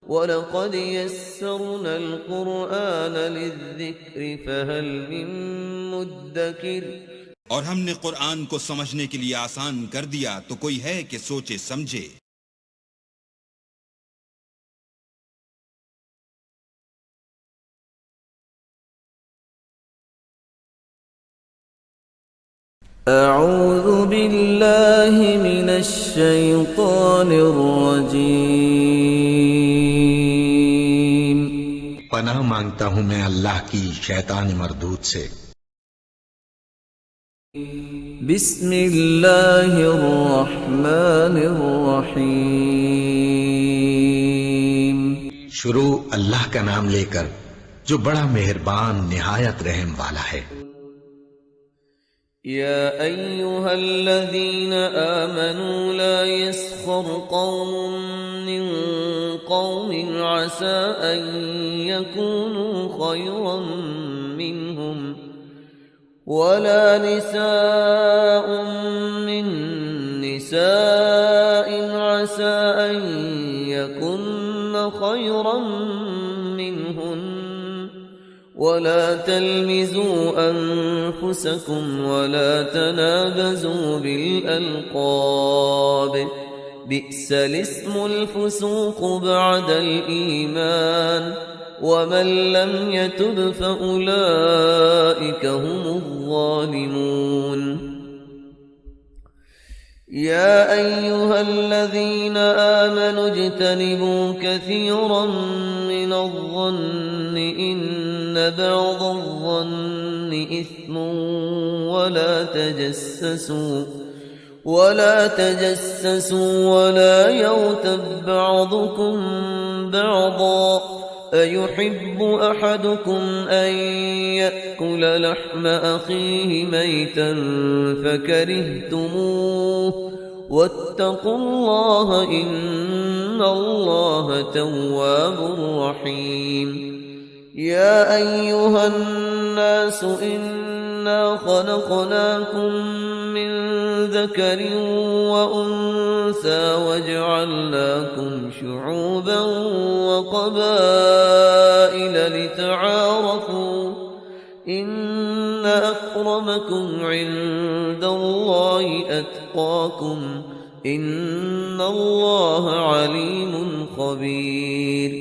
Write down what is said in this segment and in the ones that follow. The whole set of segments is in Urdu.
وَلَقَدْ يَسَّرْنَا الْقُرْآنَ لِلذِّكْرِ فَهَلْ مِن مُّدَّكِرٍ، اور ہم نے قرآن کو سمجھنے کے لیے آسان کر دیا تو کوئی ہے کہ سوچے سمجھے۔ اعوذ باللہ من الشیطان الرجیم، پناہ مانگتا ہوں میں اللہ کی شیطان مردود سے۔ بسم اللہ الرحمن الرحیم، شروع اللہ کا نام لے کر جو بڑا مہربان نہایت رحم والا ہے۔ یا ایہا الذین آمنوا لا يسخر قوم من قوم عسى ان يكونوا خيرا منهم ولا نساء من نساء عسى ان يكن خيرا منهن ولا تلمزوا أنفسكم ولا تنابزوا بالألقاب بئس الاسم الفسوق بعد الإيمان ومن لم يتب فأولئك هم الظالمون۔ یا ایہا الذین آمنوا اجتنبوا کثیرا من الظن ان بعض الظن اثم ولا تجسسوا ولا یغتب بعضکم بعضا أيحب أحدكم أن يأكل لحم أخيه ميتا فكرهتموه واتقوا الله إن الله تواب رحيم۔ يا أيها الناس إنا خلقناكم من ذكر وأنثى وجعلناكم شعوبا وقبائل لتعارفوا إن أكرمكم عند الله أتقاكم إن الله عليم خبير۔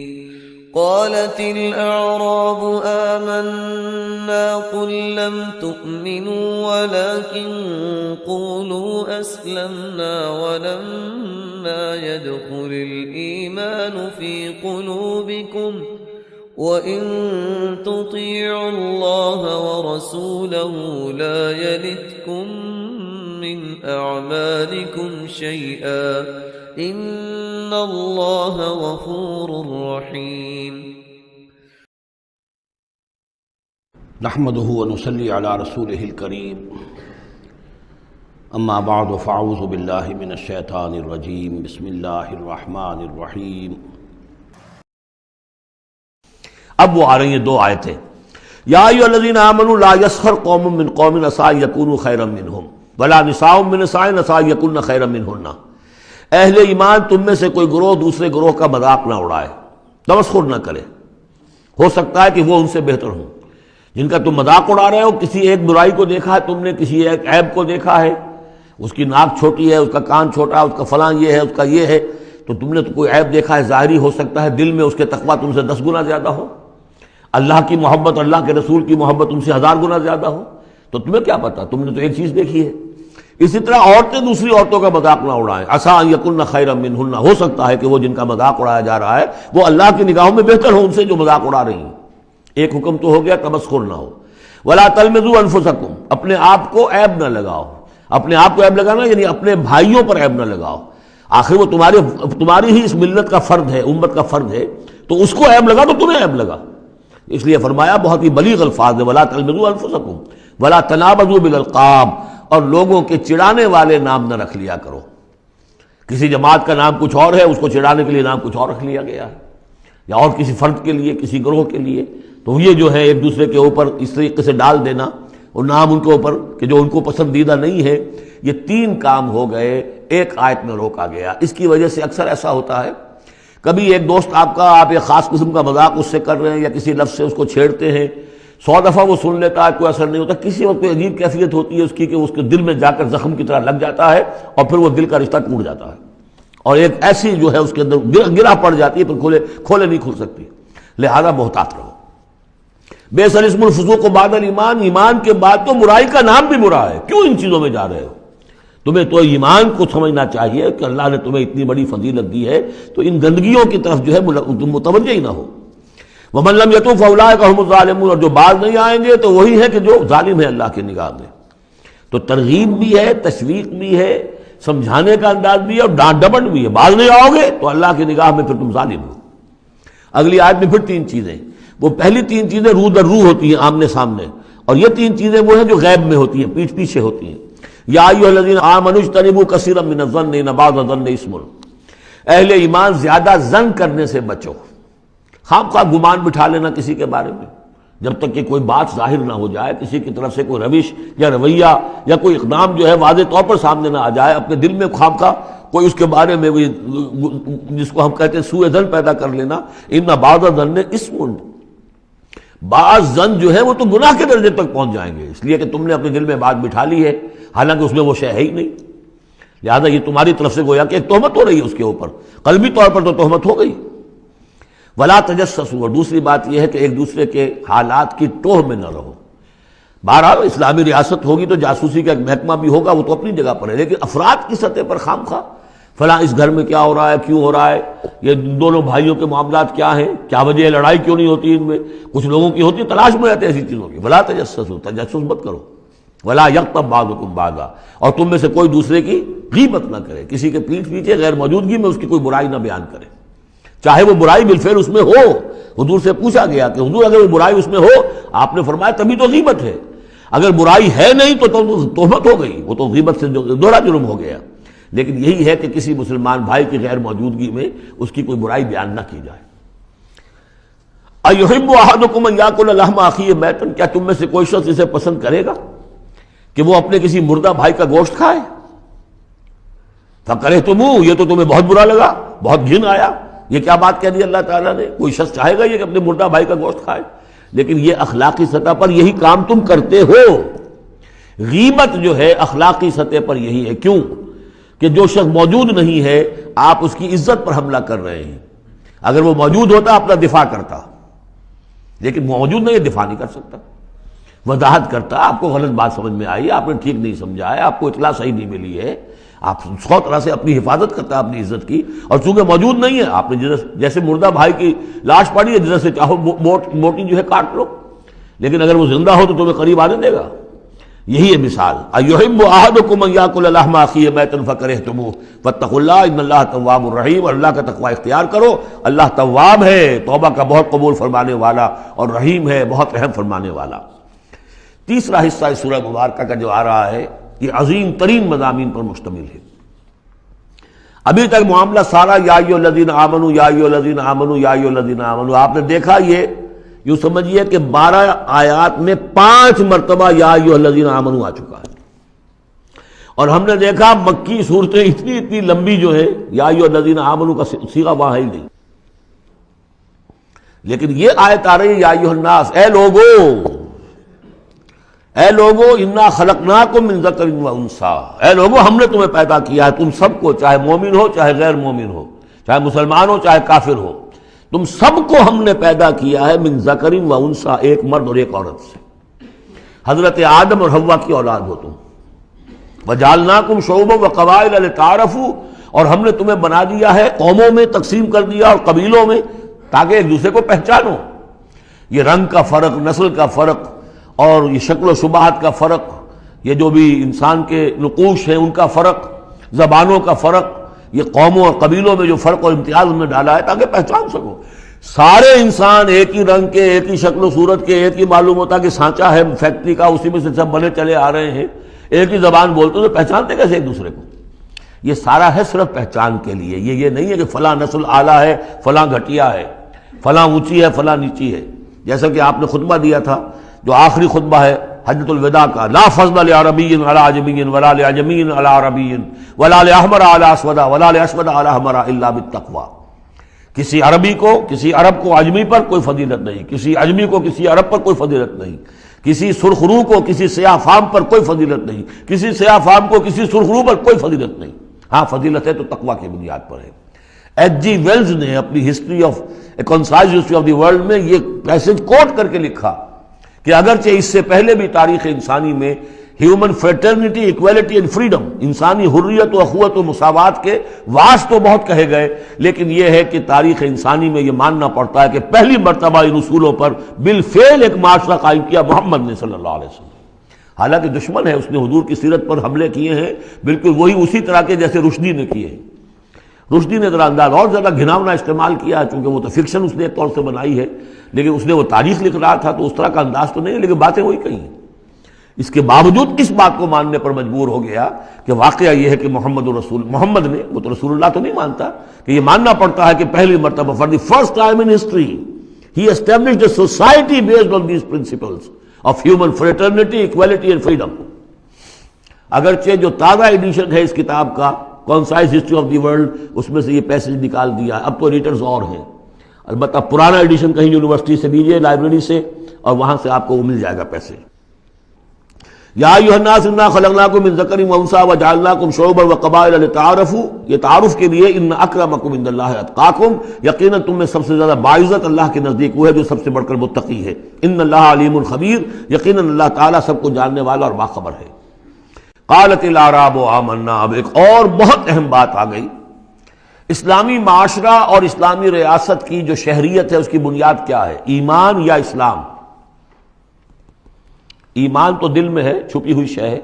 قالت الأعراب آمنا قل لم تؤمنوا ولكن قولوا أسلمنا ولما يدخل الإيمان في قلوبكم وإن تطيعوا الله ورسوله لا يلتكم من أعمالكم شيئا ان اللہ غفور رحیم۔ نحمده ونصلي على رسوله الكريم اما بعد فاعوذ باللہ من الشیطان الرجیم بسم اللہ الرحمن الرحیم۔ اب وہ آ رہی ہیں دو آیتیں، یا ایھا الذین آمنوا لا یسخر قوم من قوم عسى ان یکونوا خیرا منہم ولا نساء من نساء عسى ان یکن خیرا منہن۔ اہل ایمان تم میں سے کوئی گروہ دوسرے گروہ کا مذاق نہ اڑائے، تمسخر نہ کرے، ہو سکتا ہے کہ وہ ان سے بہتر ہوں۔ جن کا تم مذاق اڑا رہے ہو، کسی ایک برائی کو دیکھا ہے تم نے، کسی ایک عیب کو دیکھا ہے، اس کی ناک چھوٹی ہے، اس کا کان چھوٹا ہے، اس کا فلاں یہ ہے، اس کا یہ ہے، تو تم نے تو کوئی عیب دیکھا ہے ظاہری، ہو سکتا ہے دل میں اس کے تقویٰ تم سے 10 گنا زیادہ ہو، اللہ کی محبت، اللہ کے رسول کی محبت تم سے 1000 گنا زیادہ ہو، تو تمہیں کیا پتا، تم نے تو ایک چیز دیکھی ہے۔ اسی طرح عورتیں دوسری عورتوں کا مذاق نہ اڑائیں، عسیٰ ان یکن خیرا منہن، ہو سکتا ہے کہ وہ جن کا مذاق اڑایا جا رہا ہے وہ اللہ کی نگاہوں میں بہتر ہو ان سے جو مذاق اڑا رہی ہیں۔ ایک حکم تو ہو گیا تمسخر نہ ہو۔ ولا تلمزوا انفسکم، اپنے آپ کو عیب نہ لگاؤ، اپنے آپ کو عیب لگانا یعنی اپنے بھائیوں پر عیب نہ لگاؤ، آخر وہ تمہاری ہی اس ملت کا فرد ہے، امت کا فرد ہے، تو اس کو عیب لگا تو تمہیں عیب لگا۔ اس لیے فرمایا بہت ہی بلیغ الفاظ ہے، ولا تلمزوا انفسکم ولا تنابزوا بالالقاب، اور لوگوں کے چڑھانے والے نام نہ رکھ لیا کرو۔ کسی جماعت کا نام کچھ اور ہے، اس کو چڑھانے کے لیے نام کچھ اور رکھ لیا گیا ہے، یا اور کسی فرد کے لیے، کسی گروہ کے لیے، تو یہ جو ہے ایک دوسرے کے اوپر اس طریقے سے ڈال دینا اور نام ان کے اوپر کہ جو ان کو پسندیدہ نہیں ہے، یہ 3 کام ہو گئے، ایک آیت میں روکا گیا۔ اس کی وجہ سے اکثر ایسا ہوتا ہے کبھی ایک دوست آپ کا، آپ ایک خاص قسم کا مذاق اس سے کر رہے ہیں یا کسی لفظ سے اس کو چھیڑتے ہیں، 100 دفعہ وہ سن لیتا ہے، کوئی اثر نہیں ہوتا، کسی وقت کوئی عجیب کیفیت ہوتی ہے اس کی کہ اس کے دل میں جا کر زخم کی طرح لگ جاتا ہے اور پھر وہ دل کا رشتہ ٹوٹ جاتا ہے، اور ایک ایسی جو ہے اس کے اندر گرہ پڑ جاتی ہے، پھر کھولے نہیں کھل سکتی۔ لہذا محتاط رہو۔ بئس الاسم الفسوق بعد الایمان، ایمان کے بعد تو برائی کا نام بھی برا ہے، کیوں ان چیزوں میں جا رہے ہو؟ تمہیں تو ایمان کو سمجھنا چاہیے کہ اللہ نے تمہیں اتنی بڑی فضیلت دی ہے، تو ان گندگیوں کی طرف جو ہے تم متوجہ ہی نہ ہو۔ وَمَن لَّمْ يَتُوبْ فَأُولَٰئِكَ هُمُ الظَّالِمُونَ، اور جو باز نہیں آئیں گے تو وہی ہے کہ جو ظالم ہے اللہ کی نگاہ میں۔ تو ترغیب بھی ہے، تشویق بھی ہے، سمجھانے کا انداز بھی ہے، اور ڈانٹ ڈپٹ بھی ہے۔ باز نہیں آؤ گے تو اللہ کی نگاہ میں پھر تم ظالم ہو۔ اگلی آیت میں پھر 3 چیزیں، وہ پہلی 3 چیزیں روح در روح ہوتی ہیں، آمنے سامنے، اور یہ 3 چیزیں وہ ہیں جو غیب میں ہوتی ہیں، پیچھے ہوتی ہیں۔ یا ایھا الذین آمنوا اجتنبوا کثیرا من الظن ان بعض الظن اثم، اہل ایمان زیادہ ظن کرنے سے بچو، خام خواہ گمان بٹھا لینا کسی کے بارے میں، جب تک کہ کوئی بات ظاہر نہ ہو جائے، کسی کی طرف سے کوئی روش یا رویہ یا کوئی اقدام جو ہے واضح طور پر سامنے نہ آ جائے، اپنے دل میں خام خواہ کوئی اس کے بارے میں جس کو ہم کہتے ہیں سوء ظن پیدا کر لینا۔ ان بعض الظن اثم، بعض ظن جو ہے وہ تو گناہ کے درجے تک پہنچ جائیں گے، اس لیے کہ تم نے اپنے دل میں بات بٹھا لی ہے، حالانکہ اس میں وہ شے ہے ہی نہیں۔ لہذا یہ تمہاری طرف سے گویا کہ ایک تہمت ہو رہی ہے اس کے اوپر، قلبی طور پر تو تہمت ہو گئی۔ ولا تجسسوا، اور دوسری بات یہ ہے کہ ایک دوسرے کے حالات کی ٹوہ میں نہ رہو۔ بہرحال اسلامی ریاست ہوگی تو جاسوسی کا ایک محکمہ بھی ہوگا، وہ تو اپنی جگہ پر ہے، لیکن افراد کی سطح پر خام خواہ فلاں اس گھر میں کیا ہو رہا ہے، کیوں ہو رہا ہے، یہ دونوں بھائیوں کے معاملات کیا ہیں، کیا وجہ ہے، لڑائی کیوں نہیں ہوتی ان میں، کچھ لوگوں کی ہوتی ہے، تلاش میں رہتے ہیں ایسی چیزوں کی۔ ولا تجسسوا، تجسس مت کرو۔ ولا یغتب بعضکم بعضا، اور تم میں سے کوئی دوسرے کی غیبت نہ کرے، کسی کے پیٹھ پیچھے غیر موجودگی میں اس کی کوئی برائی نہ بیان کرے، چاہے وہ برائی بالفعل اس میں ہو۔ حضور سے پوچھا گیا کہ حضور اگر وہ برائی اس میں ہو، آپ نے فرمایا تبھی تو غیبت ہے، اگر برائی ہے نہیں تو تہمت ہو گئی، وہ تو غیبت سے دوہرا جرم ہو گیا۔ لیکن یہی ہے کہ کسی مسلمان بھائی کی غیر موجودگی میں اس کی کوئی برائی بیان نہ کی جائے۔ ایحب احدکم ان یاکل لحم اخیہ میتا، کیا تم میں سے کوئی شخص اسے پسند کرے گا کہ وہ اپنے کسی مردہ بھائی کا گوشت کھائے؟ فکرہتموہ، یہ تو تمہیں بہت برا لگا، بہت گھن آیا، یہ کیا بات کہہ دی اللہ تعالیٰ نے؟ کوئی شخص چاہے گا یہ کہ اپنے مردہ بھائی کا گوشت کھائے؟ لیکن یہ اخلاقی سطح پر یہی کام تم کرتے ہو۔ غیبت جو ہے اخلاقی سطح پر یہی ہے، کیوں کہ جو شخص موجود نہیں ہے آپ اس کی عزت پر حملہ کر رہے ہیں۔ اگر وہ موجود ہوتا اپنا دفاع کرتا، لیکن موجود نہیں ہے، دفاع نہیں کر سکتا، وضاحت کرتا، آپ کو غلط بات سمجھ میں آئی، آپ نے ٹھیک نہیں سمجھا ہے، آپ کو اطلاع صحیح نہیں ملی ہے، آپ 100 طرح سے اپنی حفاظت کرتا اپنی عزت کی، اور چونکہ موجود نہیں ہے آپ نے جیسے مردہ بھائی کی لاش پڑی ہے، جس سے چاہو موٹی جو ہے کاٹ لو، لیکن اگر وہ زندہ ہو تو تمہیں قریب آنے دے گا۔ یہی ہے مثال۔ ایحب احدکم ان یاکل لحم اخیہ میتا فکرہتموہ فاتقوا اللہ ان اللہ تواب الرحیم، اور اللہ کا تقوی اختیار کرو، اللہ تواب ہے، توبہ کا بہت قبول فرمانے والا، اور رحیم ہے، بہت رحم فرمانے والا۔ تیسرا حصہ اس سورہ مبارکہ کا جو آ رہا ہے یہ عظیم ترین مضامین پر مشتمل ہے۔ ابھی تک معاملہ سارا یا ایھا الذین آمنوا یا ایھا الذین آمنوا یا ایھا الذین آمنوا، آپ نے دیکھا یہ یوں سمجھیے کہ 12 آیات میں 5 مرتبہ یا ایھا الذین آمنوا آ چکا ہے، اور ہم نے دیکھا مکی صورتیں اتنی لمبی جو ہے یا ایھا الذین آمنوا کا صیغہ وہاں ہے ہی نہیں، لیکن یہ آیت آ رہی ہے یا ایھا الناس، اے لوگو انا خلقناکم من ذکر و انثیٰ، اے لوگو ہم نے تمہیں پیدا کیا ہے، تم سب کو، چاہے مومن ہو چاہے غیر مومن ہو، چاہے مسلمان ہو چاہے کافر ہو، تم سب کو ہم نے پیدا کیا ہے من ذکر و انثیٰ، ایک مرد اور ایک عورت سے، حضرت آدم اور حوا کی اولاد ہو تم۔ وجعلناکم شعوبا وقبائل لتعارفوا، اور ہم نے تمہیں بنا دیا ہے، قوموں میں تقسیم کر دیا اور قبیلوں میں، تاکہ ایک دوسرے کو پہچانو۔ یہ رنگ کا فرق، نسل کا فرق، اور یہ شکل و شبہات کا فرق، یہ جو بھی انسان کے نقوش ہیں ان کا فرق، زبانوں کا فرق، یہ قوموں اور قبیلوں میں جو فرق اور امتیاز ہم نے ڈالا ہے تاکہ پہچان سکو۔ سارے انسان ایک ہی رنگ کے، ایک ہی شکل و صورت کے، ایک ہی معلوم ہوتا کہ سانچہ ہے فیکٹری کا، اسی میں سے سب بنے چلے آ رہے ہیں، ایک ہی زبان بولتے تو پہچانتے کیسے ایک دوسرے کو؟ یہ سارا ہے صرف پہچان کے لیے، یہ نہیں ہے کہ فلاں نسل اعلیٰ ہے، فلاں گھٹیا ہے، فلاں اونچی ہے، فلاں نیچی ہے۔ جیسا کہ آپ نے خطبہ دیا تھا جو آخری خطبہ ہے حجۃ الوداع کا، لا فضل لعربی علی عجمی ولا لعجمی علی عربی ولا لاحمر علی اسود ولا لاسود علی احمر الا بالتقوی، کسی عربی کو کسی عرب کو عجمی پر کوئی فضیلت نہیں، کسی عجمی کو کسی عرب پر کوئی فضیلت نہیں، کسی سرخ رو کو کسی سیاہ فام پر کوئی فضیلت نہیں، کسی سیاہ فام کو کسی سرخ رو پر کوئی فضیلت نہیں۔ ہاں فضیلت ہے تو تقویٰ کی بنیاد پر ہے۔ ایچ جی ویلز نے اپنی history of a concise history of the world میں یہ پیسج کوٹ کر کے لکھا کہ اگرچہ اس سے پہلے بھی تاریخ انسانی میں human fraternity, equality and freedom, انسانی حریت و اخوت و مساوات کے واس تو بہت کہے گئے، لیکن یہ ہے کہ تاریخ انسانی میں یہ ماننا پڑتا ہے کہ پہلی مرتبہ ان اصولوں پر بالفعل ایک معاشرہ قائم کیا محمد نے صلی اللہ علیہ وسلم۔ حالانکہ دشمن ہے، اس نے حضور کی سیرت پر حملے کیے ہیں بالکل وہی اسی طرح کے جیسے رشدی نے کیے ہیں۔ رشدی نے ذرا انداز اور زیادہ گھناؤنا استعمال کیا، چونکہ وہ تو فکشن اس نے ایک طور سے بنائی ہے، لیکن اس نے وہ تاریخ لکھ رہا تھا تو اس طرح کا انداز تو نہیں ہے، لیکن باتیں وہی کہی ہیں۔ اس کے باوجود اس بات کو ماننے پر مجبور ہو گیا کہ واقعہ یہ ہے کہ محمد نے، وہ تو رسول اللہ تو نہیں مانتا، کہ یہ ماننا پڑتا ہے کہ پہلی مرتبہ for the first time in history ہی established a society based on these principles of human fraternity, equality and freedom. اگرچہ جو تازہ ایڈیشن ہے اس کتاب کا concise history of the world, اس میں سے یہ پیسج نکال دیا، اب تو ایڈیٹرز اور ہیں، البتہ پرانا ایڈیشن کہیں یونیورسٹی سے لیجیے، لائبریری سے، اور وہاں سے آپ کو وہ مل جائے گا پیسج۔ یا ایھا الناس انا خلقناکم من ذکر و انثی وجعلناکم شعوبا وقبائل لتعارفوا، یہ تعارف کے لیے، ان اکرمکم عند اللہ اتقاکم، یقیناً تم میں سب سے زیادہ باعزت اللہ کے نزدیک وہ ہے جو سب سے بڑھ کر متقی ہے۔ ان اللہ علیم خبیر، یقیناً اللہ تعالیٰ سب کو جاننے والا اور باخبر ہے۔ قالت الاعراب آمنا، اب ایک اور بہت اہم بات آ گئی۔ اسلامی معاشرہ اور اسلامی ریاست کی جو شہریت ہے اس کی بنیاد کیا ہے؟ ایمان یا اسلام؟ ایمان تو دل میں ہے، چھپی ہوئی شے ہے،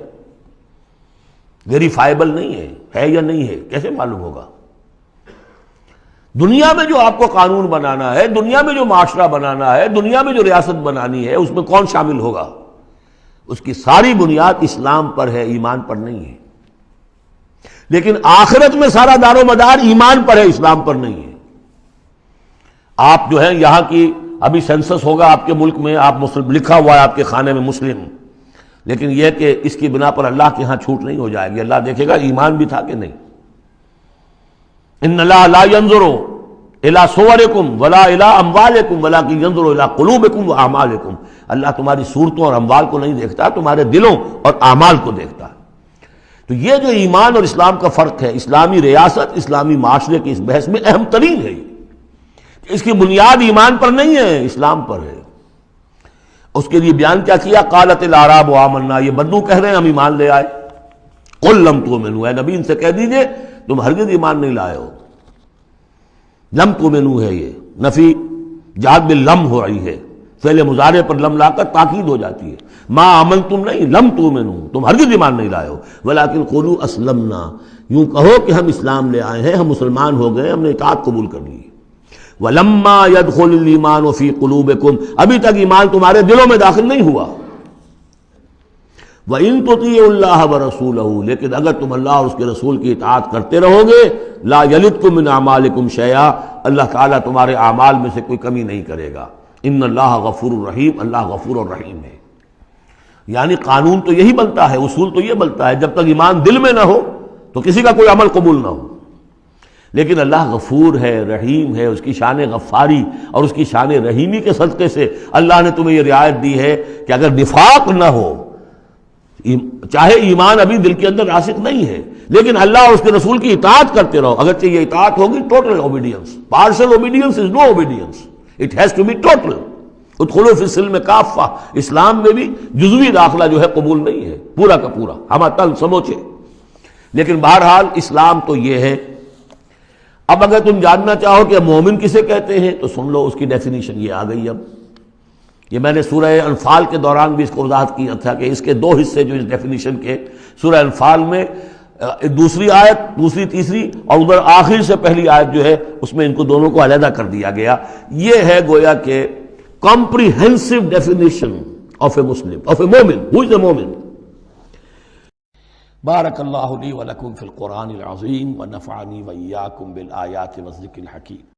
ویریفائبل نہیں ہے یا نہیں ہے، کیسے معلوم ہوگا؟ دنیا میں جو آپ کو قانون بنانا ہے، دنیا میں جو معاشرہ بنانا ہے، دنیا میں جو ریاست بنانی ہے، اس میں کون شامل ہوگا؟ اس کی ساری بنیاد اسلام پر ہے، ایمان پر نہیں ہے۔ لیکن آخرت میں سارا دار و مدار ایمان پر ہے، اسلام پر نہیں ہے۔ آپ جو ہیں یہاں کی، ابھی سینسس ہوگا آپ کے ملک میں، آپ مسلم لکھا ہوا ہے آپ کے خانے میں مسلم، لیکن یہ کہ اس کی بنا پر اللہ کے ہاں چھوٹ نہیں ہو جائے گی، اللہ دیکھے گا ایمان بھی تھا کہ نہیں۔ ان اللہ لا ينظر الى صورکم ولا الى اموالکم ولکن ينظر الى قلوبکم واعمالکم، اللہ تمہاری صورتوں اور اموال کو نہیں دیکھتا، تمہارے دلوں اور اعمال کو دیکھتا ہے۔ تو یہ جو ایمان اور اسلام کا فرق ہے، اسلامی ریاست اسلامی معاشرے کی اس بحث میں اہم ترین ہے۔ اس کی بنیاد ایمان پر نہیں ہے، اسلام پر ہے۔ اس کے لیے بیان کیا کیا؟ قالت الاعراب آمنا، یہ بدو کہہ رہے ہیں ہم ایمان لے آئے۔ قل لم تؤمنوا، اے نبی ان سے کہہ دیجئے تم ہرگز ایمان نہیں لائے ہو۔ لم تؤمنوا ہے، یہ نفی جہاد باللم ہو رہی ہے، فعل مضارع پر لم لا کر تاکید ہو جاتی ہے۔ ما آمنتم نہیں، لم تؤمنوا، تم ہرگز ایمان نہیں لائے ہو، ولکن قولوا اسلمنا، یوں کہو کہ ہم اسلام لے آئے ہیں، ہم مسلمان ہو گئے، ہم نے اطاعت قبول کر لی۔ وَلَمَّا يَدْخُلِ الْإِيمَانُ فِي قُلُوبِكُمْ، ابھی تک ایمان تمہارے دلوں میں داخل نہیں ہوا۔ وَإِن تُطِيعُوا اللَّهَ وَرَسُولَهُ، لیکن اگر تم اللہ اور اس کے رسول کی اطاعت کرتے رہو گے، لَا يَلِدْكُم مِّنْ أَعْمَالِكُمْ شَيْئًا، اللہ تعالیٰ تمہارے اعمال میں سے کوئی کمی نہیں کرے گا۔ ان اللہ غفور الرحیم، اللہ غفور الرحیم ہے۔ یعنی قانون تو یہی بنتا ہے، اصول تو یہ بنتا ہے، جب تک ایمان دل میں نہ ہو تو کسی کا کوئی عمل قبول نہ ہو۔ لیکن اللہ غفور ہے، رحیم ہے، اس کی شان غفاری اور اس کی شان رحیمی کے صدقے سے اللہ نے تمہیں یہ رعایت دی ہے کہ اگر نفاق نہ ہو، چاہے ایمان ابھی دل کے اندر راسخ نہیں ہے، لیکن اللہ اور اس کے رسول کی اطاعت کرتے رہو، اگرچہ یہ اطاعت ہوگی total obedience, partial obedience is no obedience, it has to be total. ادخلوا فی السلم کافہ، اسلام میں بھی جزوی داخلہ جو ہے قبول نہیں ہے، پورا کا پورا ہم تن سموچے۔ لیکن بہرحال اسلام تو یہ ہے۔ اب اگر تم جاننا چاہو کہ مومن کسے کہتے ہیں تو سن لو، اس کی ڈیفینیشن یہ آ گئی۔ اب یہ میں نے سورہ انفال کے دوران بھی اس کو وضاحت کیا تھا کہ اس کے دو حصے جو اس ڈیفینیشن کے، سورہ انفال میں دوسری آیت، دوسری تیسری، اور ادھر آخر سے پہلی آیت جو ہے اس میں ان کو دونوں کو علیحدہ کر دیا گیا۔ یہ ہے گویا کہ comprehensive definition of a Muslim, of a مومن. Who is a مومن؟ بارک اللہ لی ولکم فی القرآن العظیم ونفعنی وإیاکم بالآیات والذکر الحکیم۔